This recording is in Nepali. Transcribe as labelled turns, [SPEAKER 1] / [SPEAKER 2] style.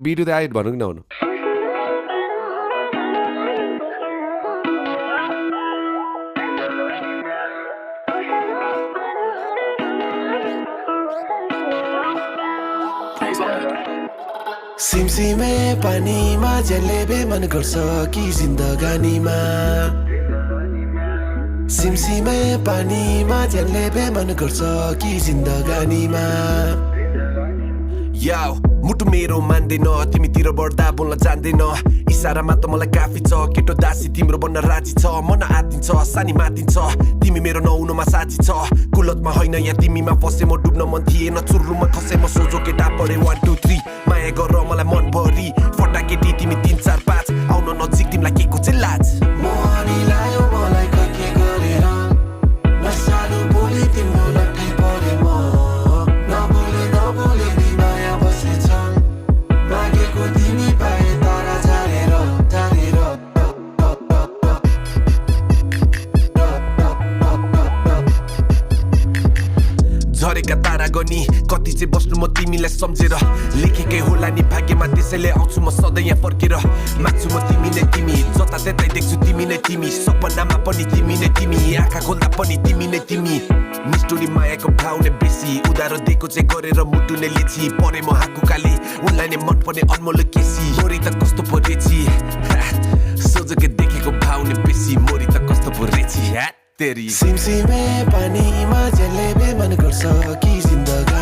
[SPEAKER 1] बी टु द आइट भन्नु कि नहुनु
[SPEAKER 2] सिमसिमे पानीमा जलेबे मन गर्छ कि जिन्दगानीमा सिमसिमे पानीमा जलेबे मन गर्छ कि जिन्दगानीमा
[SPEAKER 3] याओ मुटु मेरो मान्दैन तिमीतिर बढ्दा बोल्न जान्दैन इसारामा त मलाई काफी छ केटो दासी तिम्रो बन्न राजी छ मन आतिन्छ सानी मातिन्छ तिमी मेरो नहुनुमा साथी छ कुलतमा होइन या तिमीमा फसे म डुब्न मन थिएन चुर्रुमा खसे म सोझो केटा पढे 1 2 3 माया गर मलाई मन भरि फटा केटी तिमी 3 4 5 आउन नजिक तिमीलाई के को चाहिँ लाज
[SPEAKER 2] मोहनी लायो मलाई कके गरेर नसालु बोली तिम्रो लट्ठी परे म नबोले नि माया बसेछ मागेको तिमी पाए तारा झारेर
[SPEAKER 3] झरेका तारा गनी कति चाहिँ बस्नु म तिमीलाई सम्झेर लेखेकै होला नि भाग्यमा त्यसैले आउँछु म सधैँ यहाँ फर्केर माग्छु म तिमी नै तिमी जता त्यतै देख्छु तिमी नै तिमी सपनामा पनि तिमी नै तिमी आँखा खोल्दा पनि तिमी नै तिमी निष्ठुरी मायाको भाव नै बेसी उधारो दिएको चाहिँ गरेर मुटु नै लेछि परे म हाकुकाली उनलाई नै मन पर्ने अनमोल केसी मोरी त कस्तो पो रेची सोझोकै देखेको भाव नै बेसी मोरी त कस्तो पो रेची तेरी
[SPEAKER 2] सिमसिमे पानीमा जलेबे मन गर्छ कि जिन्दगानी